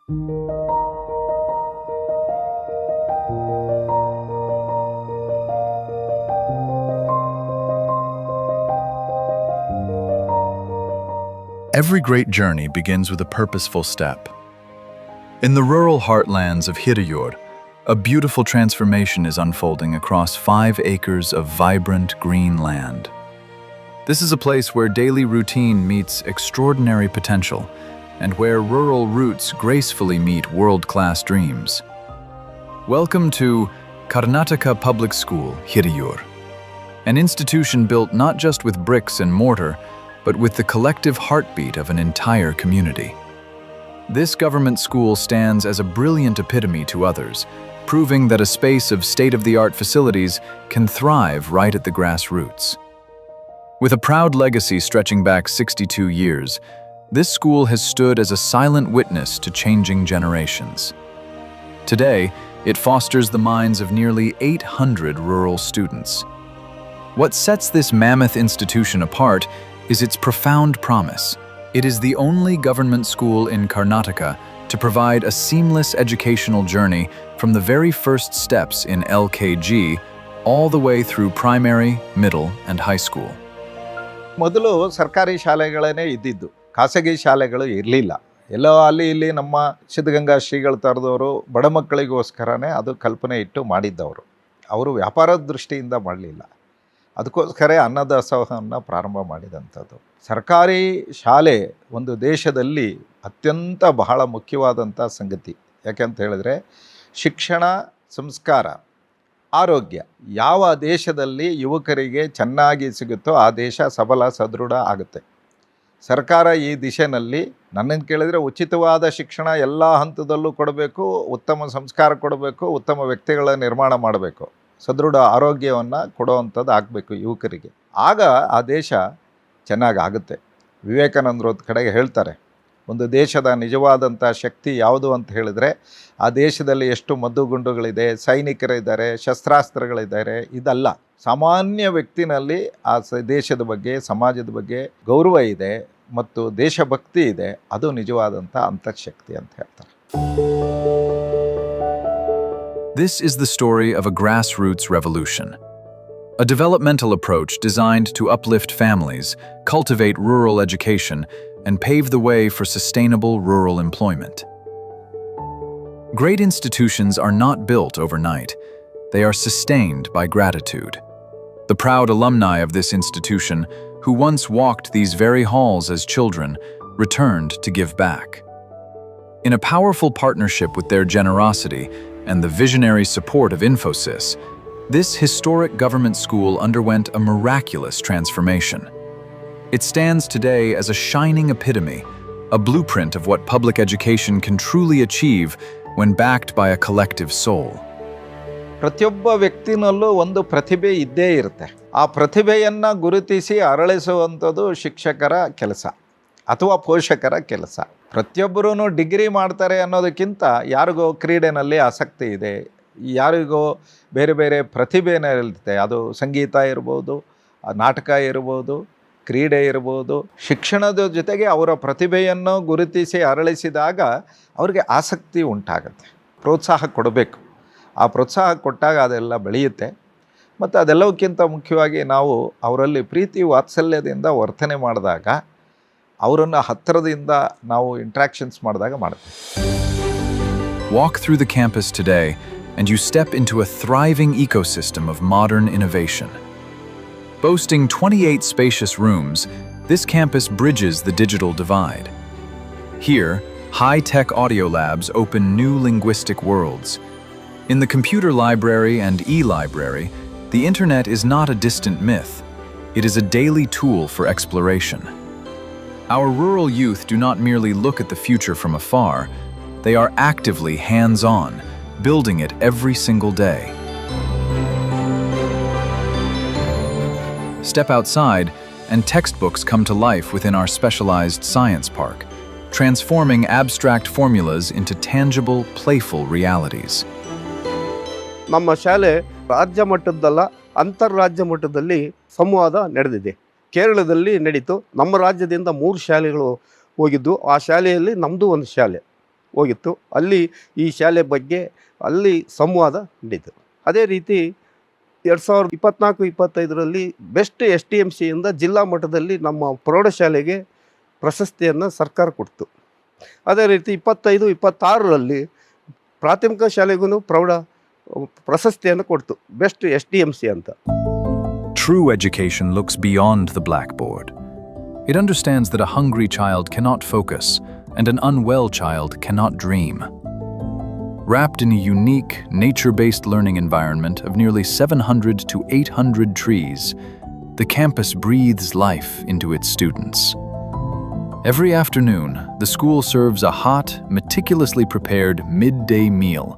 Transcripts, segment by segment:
Every great journey begins with a purposeful step. In the rural heartlands of Hiriyur, a beautiful transformation is unfolding across 5 acres of vibrant green land. This is a place where daily routine meets extraordinary potential and where rural roots gracefully meet world-class dreams. Welcome to Karnataka Public School, Hiriyur, an institution built not just with bricks and mortar, but with the collective heartbeat of an entire community. This government school stands as a brilliant epitome to others, proving that a space of state-of-the-art facilities can thrive right at the grassroots. With a proud legacy stretching back 62 years, this school has stood as a silent witness to changing generations. Today, it fosters the minds of nearly 800 rural students. What sets this mammoth institution apart is its profound promise. It is the only government school in Karnataka to provide a seamless educational journey from the very first steps in LKG all the way through primary, middle, and high school. ಮೊದಲು ಸರ್ಕಾರಿ ಶಾಲೆಗಳೇ ಇದ್ದಿದ್ದು, ಖಾಸಗಿ ಶಾಲೆಗಳು ಇರಲಿಲ್ಲ. ಎಲ್ಲೋ ಅಲ್ಲಿ ಇಲ್ಲಿ ನಮ್ಮ ಸಿದ್ಧಗಂಗಾ ಶ್ರೀಗಳು ತರದವರು ಬಡ ಮಕ್ಕಳಿಗೋಸ್ಕರನೇ ಅದು ಕಲ್ಪನೆ ಇಟ್ಟು ಮಾಡಿದ್ದವರು. ಅವರು ವ್ಯಾಪಾರದ ದೃಷ್ಟಿಯಿಂದ ಮಾಡಲಿಲ್ಲ. ಅದಕ್ಕೋಸ್ಕರ ಅನ್ನದಾಸೋಹವನ್ನು ಪ್ರಾರಂಭ ಮಾಡಿದಂಥದ್ದು. ಸರ್ಕಾರಿ ಶಾಲೆ ಒಂದು ದೇಶದಲ್ಲಿ ಅತ್ಯಂತ ಬಹಳ ಮುಖ್ಯವಾದಂಥ ಸಂಗತಿ. ಯಾಕೆಂತ ಹೇಳಿದ್ರೆ ಶಿಕ್ಷಣ, ಸಂಸ್ಕಾರ, ಆರೋಗ್ಯ ಯಾವ ದೇಶದಲ್ಲಿ ಯುವಕರಿಗೆ ಚೆನ್ನಾಗಿ ಸಿಗುತ್ತೋ ಆ ದೇಶ ಸಬಲ ಸದೃಢ ಆಗುತ್ತೆ. ಸರ್ಕಾರ ಈ ದಿಶೆಯಲ್ಲಿ ನನ್ನನ್ನು ಕೇಳಿದರೆ ಉಚಿತವಾದ ಶಿಕ್ಷಣ ಎಲ್ಲ ಹಂತದಲ್ಲೂ ಕೊಡಬೇಕು, ಉತ್ತಮ ಸಂಸ್ಕಾರ ಕೊಡಬೇಕು, ಉತ್ತಮ ವ್ಯಕ್ತಿಗಳ ನಿರ್ಮಾಣ ಮಾಡಬೇಕು, ಸದೃಢ ಆರೋಗ್ಯವನ್ನು ಕೊಡುವಂಥದ್ದು ಆಗಬೇಕು ಯುವಕರಿಗೆ. ಆಗ ಆ ದೇಶ ಚೆನ್ನಾಗಾಗುತ್ತೆ. ವಿವೇಕಾನಂದರು ಒಂದು ಕಡೆಗೆ ಹೇಳ್ತಾರೆ, ಒಂದು ದೇಶದ ನಿಜವಾದಂಥ ಶಕ್ತಿ ಯಾವುದು ಅಂತ ಹೇಳಿದರೆ ಆ ದೇಶದಲ್ಲಿ ಎಷ್ಟು ಮದ್ದುಗುಂಡುಗಳಿದೆ, ಸೈನಿಕರಿದ್ದಾರೆ, ಶಸ್ತ್ರಾಸ್ತ್ರಗಳಿದ್ದಾರೆ, ಇದಲ್ಲ. ಸಾಮಾನ್ಯ ವ್ಯಕ್ತಿನಲ್ಲಿ ಆ ದೇಶದ ಬಗ್ಗೆ, ಸಮಾಜದ ಬಗ್ಗೆ ಗೌರವ ಇದೆ ಮತ್ತು ದೇಶಭಕ್ತಿ ಇದೆ. ಅದು ನಿಜವಾದಂಥ ಅಂತಃಶಕ್ತಿ ಅಂತ ಹೇಳ್ತಾರೆ. This is the story of a grassroots revolution. A developmental approach designed to uplift families, cultivate rural education, and pave the way for sustainable rural employment. Great institutions are not built overnight. They are sustained by gratitude. The proud alumni of this institution, who once walked these very halls as children, returned to give back. In a powerful partnership with their generosity and the visionary support of Infosys, this historic government school underwent a miraculous transformation. It stands today as a shining epitome, a blueprint of what public education can truly achieve when backed by a collective soul. ಪ್ರತಿಯೊಬ್ಬ ವ್ಯಕ್ತಿನಲ್ಲೂ ಒಂದು ಪ್ರತಿಭೆ ಇದ್ದೇ ಇರುತ್ತೆ. ಆ ಪ್ರತಿಭೆಯನ್ನು ಗುರುತಿಸಿ ಅರಳಿಸುವಂಥದ್ದು ಶಿಕ್ಷಕರ ಕೆಲಸ ಅಥವಾ ಪೋಷಕರ ಕೆಲಸ. ಪ್ರತಿಯೊಬ್ಬರೂ ಡಿಗ್ರಿ ಮಾಡ್ತಾರೆ ಅನ್ನೋದಕ್ಕಿಂತ ಯಾರಿಗೋ ಕ್ರೀಡೆಯಲ್ಲಿ ಆಸಕ್ತಿ ಇದೆ, ಯಾರಿಗೋ ಬೇರೆ ಬೇರೆ ಪ್ರತಿಭೆನೇ ಇರುತ್ತೆ. ಅದು ಸಂಗೀತ ಇರ್ಬೋದು, ನಾಟಕ ಇರ್ಬೋದು, ಕ್ರೀಡೆ ಇರ್ಬೋದು. ಶಿಕ್ಷಣದ ಜೊತೆಗೆ ಅವರ ಪ್ರತಿಭೆಯನ್ನು ಗುರುತಿಸಿ ಅರಳಿಸಿದಾಗ ಅವ್ರಿಗೆ ಆಸಕ್ತಿ ಉಂಟಾಗುತ್ತೆ. ಪ್ರೋತ್ಸಾಹ ಕೊಡಬೇಕು. ಆ ಪ್ರೋತ್ಸಾಹ ಕೊಟ್ಟಾಗ ಅದೆಲ್ಲ ಬೆಳೆಯುತ್ತೆ. ಮತ್ತು ಅದೆಲ್ಲಕ್ಕಿಂತ ಮುಖ್ಯವಾಗಿ ನಾವು ಅವರಲ್ಲಿ ಪ್ರೀತಿ ವಾತ್ಸಲ್ಯದಿಂದ ವರ್ತನೆ ಮಾಡಿದಾಗ, ಅವರನ್ನು ಹತ್ತಿರದಿಂದ ನಾವು ಇಂಟ್ರಾಕ್ಷನ್ಸ್ ಮಾಡಿದಾಗ ಮಾಡುತ್ತೆ. Walk through the campus today and you step into a thriving ecosystem of modern innovation. Boasting 28 spacious rooms, this campus bridges the digital divide. Here, high-tech audio labs open new linguistic worlds. In the computer library and e-library, the internet is not a distant myth. It is a daily tool for exploration. Our rural youth do not merely look at the future from afar, they are actively hands-on, building it every single day. Step outside, and textbooks come to life within our specialized science park, transforming abstract formulas into tangible, playful realities. ನಮ್ಮ ಶಾಲೆ ರಾಜ್ಯ ಮಟ್ಟದಲ್ಲ, ಅಂತಾರಾಜ್ಯ ಮಟ್ಟದಲ್ಲಿ ಸಂವಾದ ನಡೆದಿದೆ. ಕೇರಳದಲ್ಲಿ ನಡೀತು. ನಮ್ಮ ರಾಜ್ಯದಿಂದ 3 ಶಾಲೆಗಳು ಹೋಗಿದ್ದು. ಆ ಶಾಲೆಯಲ್ಲಿ ನಮ್ಮದು ಒಂದು ಶಾಲೆ. ಹೋಗಿತ್ತು. ಅಲ್ಲಿ ಈ ಶಾಲೆ ಬಗ್ಗೆ ಅಲ್ಲಿ ಸಂವಾದ ನಡೀತು. ಅದೇ ರೀತಿ 2024-25ರಲ್ಲಿ ಬೆಸ್ಟ್ STMCಯಿಂದ ಜಿಲ್ಲಾ ಮಟ್ಟದಲ್ಲಿ ನಮ್ಮ ಪ್ರೌಢಶಾಲೆಗೆ ಪ್ರಶಸ್ತಿಯನ್ನು ಸರ್ಕಾರ ಕೊಡ್ತು. ಅದೇ ರೀತಿ 25-26ರಲ್ಲಿ ಪ್ರಾಥಮಿಕ ಶಾಲೆಗೂ ಪ್ರೌಢ ಪ್ರಶಸ್ತಿಯನ್ನು ಕೊಡ್ತು, ಬೆಸ್ಟ್ STMC ಅಂತ. True education looks beyond the blackboard. It understands that a hungry child cannot focus and an unwell child cannot dream. Wrapped in a unique, nature-based learning environment of nearly 700 to 800 trees, the campus breathes life into its students. Every afternoon, the school serves a hot, meticulously prepared midday meal,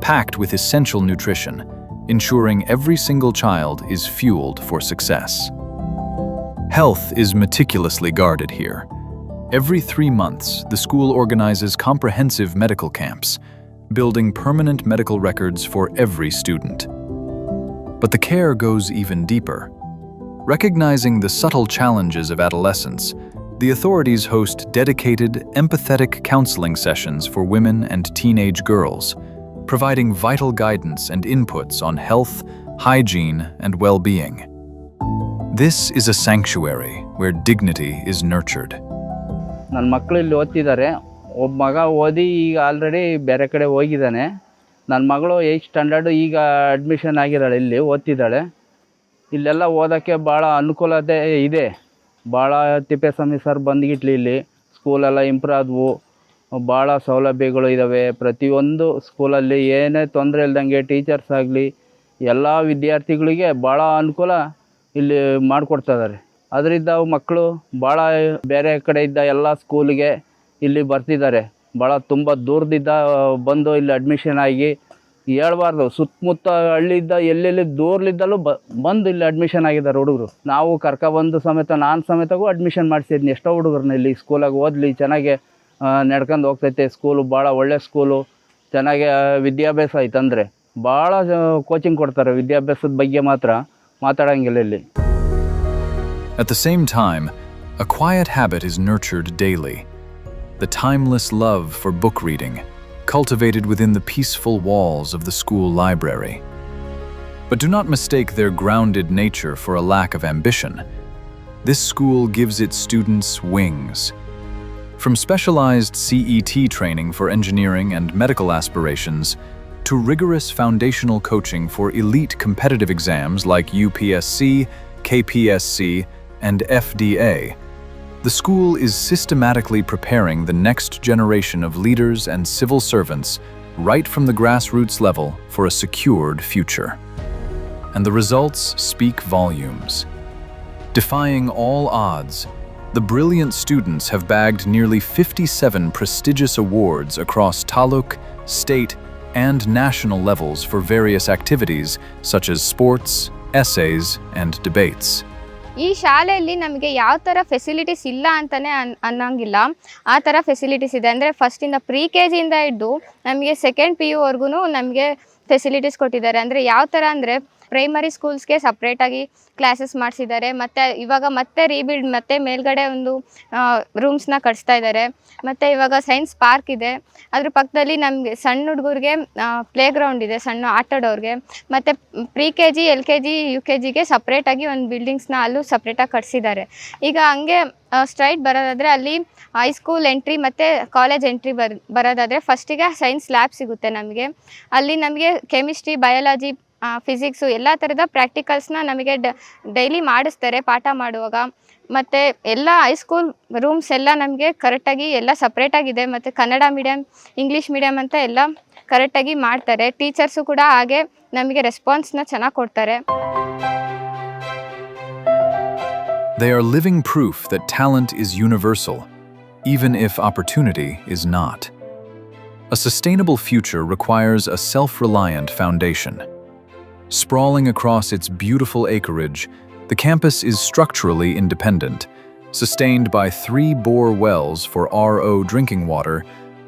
packed with essential nutrition, ensuring every single child is fueled for success. Health is meticulously guarded here. Every 3 months, the school organizes comprehensive medical camps, building permanent medical records for every student. But the care goes even deeper. Recognizing the subtle challenges of adolescence, the authorities host dedicated, empathetic counseling sessions for women and teenage girls, providing vital guidance and inputs on health, hygiene, and well-being. This is a sanctuary where dignity is nurtured. ನನ್ನ ಮಕ್ಕಳು ಇಲ್ಲಿ ಓದ್ತಿದ್ದಾರೆ. ಒಬ್ಬ ಮಗ ಓದಿ ಈಗ already ಬೇರೆ ಕಡೆ ಹೋಗಿದ್ದಾನೆ. ನನ್ನ ಮಗಳು 8th ಸ್ಟ್ಯಾಂಡರ್ಡು ಈಗ ಅಡ್ಮಿಷನ್ ಆಗಿದ್ದಾಳೆ, ಇಲ್ಲಿ ಓದ್ತಿದ್ದಾಳೆ. ಇಲ್ಲೆಲ್ಲ ಓದೋಕ್ಕೆ ಭಾಳ ಅನುಕೂಲತೆ ಇದೆ. ಭಾಳ ತಿಪ್ಪೇಸ್ವಾಮಿ ಸರ್ ಬಂದ್ಗಿಟ್ಲಿ ಇಲ್ಲಿ ಸ್ಕೂಲೆಲ್ಲ ಇಂಪ್ರೂವ್ ಆದವು, ಭಾಳ ಸೌಲಭ್ಯಗಳು ಇದ್ದಾವೆ. ಪ್ರತಿಯೊಂದು ಸ್ಕೂಲಲ್ಲಿ ಏನೇ ತೊಂದರೆ ಇಲ್ದಂಗೆ ಟೀಚರ್ಸ್ ಆಗಲಿ ಎಲ್ಲ ವಿದ್ಯಾರ್ಥಿಗಳಿಗೆ ಭಾಳ ಅನುಕೂಲ ಇಲ್ಲಿ ಮಾಡಿಕೊಡ್ತಾಯಿದ್ದಾರೆ. ಅದರಿಂದ ಮಕ್ಕಳು ಭಾಳ ಬೇರೆ ಕಡೆ ಇದ್ದ ಎಲ್ಲ ಸ್ಕೂಲಿಗೆ ಇಲ್ಲಿ ಬರ್ತಿದ್ದಾರೆ. ಭಾಳ ತುಂಬ ದೂರದಿಂದ ಬಂದು ಇಲ್ಲಿ ಅಡ್ಮಿಷನ್ ಆಗಿ ಹೇಳ್ಬಾರ್ದು, ಸುತ್ತಮುತ್ತ ಹಳ್ಳಿಯಿಂದ ಎಲ್ಲೆಲ್ಲಿ ದೂರಲಿದ್ದಲ್ಲೂ ಬಂದು ಇಲ್ಲಿ ಅಡ್ಮಿಷನ್ ಆಗಿದ್ದಾರೆ ಹುಡುಗರು. ನಾವು ಕರ್ಕೊಬಂದು ಸಮೇತ ನಾನು ಸಮೇತಗೂ ಅಡ್ಮಿಷನ್ ಮಾಡಿಸಿದ್ನಿ ಎಷ್ಟೋ ಹುಡುಗರನ್ನ ಇಲ್ಲಿ ಸ್ಕೂಲಾಗಿ ಓದಲಿ, ಚೆನ್ನಾಗಿ ನಡ್ಕೊಂಡು ಹೋಗ್ತೈತೆ. ಸ್ಕೂಲು ಭಾಳ ಒಳ್ಳೆ ಸ್ಕೂಲು, ಚೆನ್ನಾಗಿ ವಿದ್ಯಾಭ್ಯಾಸ ಐತಂದರೆ ಭಾಳ ಕೋಚಿಂಗ್ ಕೊಡ್ತಾರೆ. ವಿದ್ಯಾಭ್ಯಾಸದ ಬಗ್ಗೆ ಮಾತ್ರ ಮಾತಾಡೋಂಗಿಲ್ಲ ಇಲ್ಲಿ. At the same time, a quiet habit is nurtured daily. The timeless love for book reading, cultivated within the peaceful walls of the school library. But do not mistake their grounded nature for a lack of ambition. This school gives its students wings. From specialized CET training for engineering and medical aspirations, to rigorous foundational coaching for elite competitive exams like UPSC, KPSC, and FDA, the school is systematically preparing the next generation of leaders and civil servants right from the grassroots level for a secured future. And the results speak volumes. Defying all odds, the brilliant students have bagged nearly 57 prestigious awards across taluk, state, and national levels for various activities such as sports, essays, and debates. ಈ ಶಾಲೆಯಲ್ಲಿ ನಮಗೆ ಯಾವ ಥರ facilities ಇಲ್ಲ ಅಂತಲೇ ಅನ್ನೋಂಗಿಲ್ಲ, ಆ ಥರ ಫೆಸಿಲಿಟೀಸ್ ಇದೆ. ಅಂದರೆ ಫಸ್ಟಿಂದ ಪ್ರಿ-KGಯಿಂದ ಹಿಡ್ದು ನಮಗೆ 2nd PU ನಮಗೆ ಫೆಸಿಲಿಟೀಸ್ ಕೊಟ್ಟಿದ್ದಾರೆ. ಅಂದರೆ ಯಾವ ಥರ ಅಂದರೆ ಪ್ರೈಮರಿ ಸ್ಕೂಲ್ಸ್ಗೆ ಸಪ್ರೇಟಾಗಿ ಕ್ಲಾಸಸ್ ಮಾಡಿಸಿದ್ದಾರೆ. ಮತ್ತು ಇವಾಗ ಮತ್ತೆ ರೀಬಿಲ್ಡ್ ಮತ್ತೆ ಮೇಲ್ಗಡೆ ಒಂದು ರೂಮ್ಸ್ನ ಕಟ್ಸ್ತಾ ಇದ್ದಾರೆ. ಮತ್ತು ಇವಾಗ ಸೈನ್ಸ್ ಪಾರ್ಕ್ ಇದೆ, ಅದ್ರ ಪಕ್ಕದಲ್ಲಿ ನಮಗೆ ಸಣ್ಣ ಹುಡುಗರಿಗೆ ಪ್ಲೇ ಗ್ರೌಂಡ್ ಇದೆ, ಸಣ್ಣ ಆಟಾಡೋರಿಗೆ. ಮತ್ತು ಪ್ರಿ-KG, LKG, UKGಗೆ ಸಪ್ರೇಟಾಗಿ ಒಂದು ಬಿಲ್ಡಿಂಗ್ಸ್ನ ಅಲ್ಲೂ ಸಪ್ರೇಟಾಗಿ ಕಟ್ಸಿದ್ದಾರೆ. ಈಗ ಹಂಗೆ ಸ್ಟ್ರೈಟ್ ಬರೋದಾದರೆ ಅಲ್ಲಿ ಹೈಸ್ಕೂಲ್ ಎಂಟ್ರಿ ಮತ್ತು ಕಾಲೇಜ್ ಎಂಟ್ರಿ ಬರೋದಾದರೆ ಫಸ್ಟಿಗೆ ಸೈನ್ಸ್ ಲ್ಯಾಬ್ ಸಿಗುತ್ತೆ ನಮಗೆ. ಅಲ್ಲಿ ನಮಗೆ ಕೆಮಿಸ್ಟ್ರಿ, ಬಯಾಲಜಿ, ಫಿಸಿಕ್ಸು ಎಲ್ಲ ಥರದ ಪ್ರಾಕ್ಟಿಕಲ್ಸ್ನ ನಮಗೆ ಡೈಲಿ ಮಾಡಿಸ್ತಾರೆ ಪಾಠ ಮಾಡುವಾಗ. ಮತ್ತು ಎಲ್ಲ ಹೈಸ್ಕೂಲ್ ರೂಮ್ಸ್ ಎಲ್ಲ ನಮಗೆ ಕರೆಕ್ಟಾಗಿ ಎಲ್ಲ ಸಪ್ರೇಟಾಗಿದೆ. ಮತ್ತು ಕನ್ನಡ ಮೀಡಿಯಮ್, ಇಂಗ್ಲೀಷ್ ಮೀಡಿಯಮ್ ಅಂತ ಎಲ್ಲ ಕರೆಕ್ಟಾಗಿ ಮಾಡ್ತಾರೆ. ಟೀಚರ್ಸು ಕೂಡ ಹಾಗೆ ನಮಗೆ ರೆಸ್ಪಾನ್ಸ್ನ ಚೆನ್ನಾಗಿ ಕೊಡ್ತಾರೆ. They are living proof that talent is universal, even if opportunity is not. A sustainable future requires a self-reliant foundation. Sprawling across its beautiful acreage, the campus is structurally independent, sustained by 3 bore wells for RO drinking water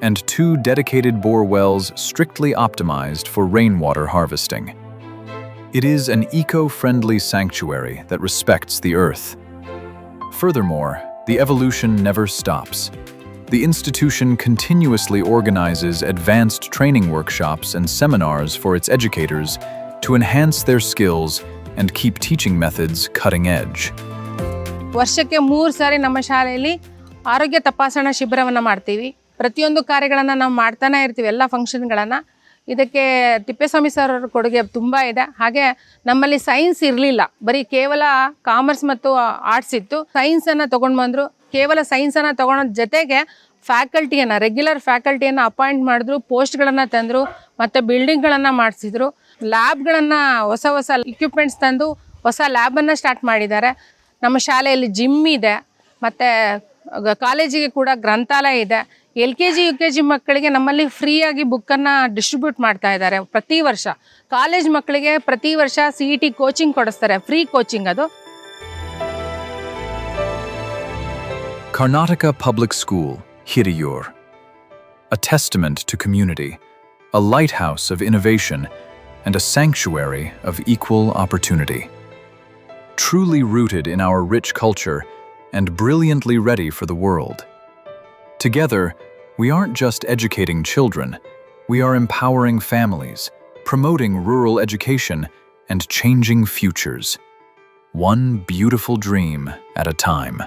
and 2 dedicated bore wells strictly optimized for rainwater harvesting. It is an eco-friendly sanctuary that respects the earth. Furthermore, the evolution never stops. The institution continuously organizes advanced training workshops and seminars for its educators to enhance their skills and keep teaching methods cutting edge. ವರ್ಷಕ್ಕೆ 3 ಸಾರಿ ನಮ್ಮ ಶಾಲೆಯಲ್ಲಿ ಆರೋಗ್ಯ ತಪಾಸಣಾ ಶಿಬಿರವನ್ನು ಮಾಡ್ತೀವಿ. ಪ್ರತಿಯೊಂದು ಕಾರ್ಯಗಳನ್ನು ನಾವು ಮಾಡ್ತಾನೆ ಇರ್ತೀವಿ, ಎಲ್ಲ ಫಂಕ್ಷನ್ಗಳನ್ನು. ಇದಕ್ಕೆ ತಿಪ್ಪೇಸ್ವಾಮಿ ಸರ್ ಅವರ ಕೊಡುಗೆ ತುಂಬ ಇದೆ. ಹಾಗೆ ನಮ್ಮಲ್ಲಿ ಸೈನ್ಸ್ ಇರಲಿಲ್ಲ, ಬರೀ ಕೇವಲ ಕಾಮರ್ಸ್ ಮತ್ತು ಆರ್ಟ್ಸ್ ಇತ್ತು. ಸೈನ್ಸನ್ನು ತೊಗೊಂಡು ಬಂದರು. ಕೇವಲ ಸೈನ್ಸನ್ನು ತೊಗೊಳೋದ್ರ ಜೊತೆಗೆ ಫ್ಯಾಕಲ್ಟಿಯನ್ನು, ರೆಗ್ಯುಲರ್ ಫ್ಯಾಕಲ್ಟಿಯನ್ನು ಅಪಾಯಿಂಟ್ ಮಾಡಿದ್ರು, ಪೋಸ್ಟ್ಗಳನ್ನು ತಂದರು, ಮತ್ತು ಬಿಲ್ಡಿಂಗ್ಗಳನ್ನು ಮಾಡಿಸಿದ್ರು. ಲ್ಯಾಬ್ಗಳನ್ನು ಹೊಸ ಹೊಸ ಇಕ್ವಿಪ್ಮೆಂಟ್ಸ್ ತಂದು ಹೊಸ ಲ್ಯಾಬನ್ನು ಸ್ಟಾರ್ಟ್ ಮಾಡಿದ್ದಾರೆ. ನಮ್ಮ ಶಾಲೆಯಲ್ಲಿ ಜಿಮ್ ಇದೆ, ಮತ್ತು ಕಾಲೇಜಿಗೆ ಕೂಡ ಗ್ರಂಥಾಲಯ ಇದೆ. LKG UKG ಮಕ್ಕಳಿಗೆ ನಮ್ಮಲ್ಲಿ ಫ್ರೀಯಾಗಿ ಬುಕ್ಕನ್ನು ಡಿಸ್ಟ್ರಿಬ್ಯೂಟ್ ಮಾಡ್ತಾ ಇದ್ದಾರೆ ಪ್ರತಿ ವರ್ಷ. ಕಾಲೇಜ್ ಮಕ್ಕಳಿಗೆ ಪ್ರತಿ ವರ್ಷ CET ಕೋಚಿಂಗ್ ಕೊಡಿಸ್ತಾರೆ, ಫ್ರೀ ಕೋಚಿಂಗ್ ಅದು. Karnataka Public School, Hiriyur. A testament to community, a lighthouse of innovation, and a sanctuary of equal opportunity. Truly rooted in our rich culture and brilliantly ready for the world. Together, we aren't just educating children, we are empowering families, promoting rural education, and changing futures. One beautiful dream at a time.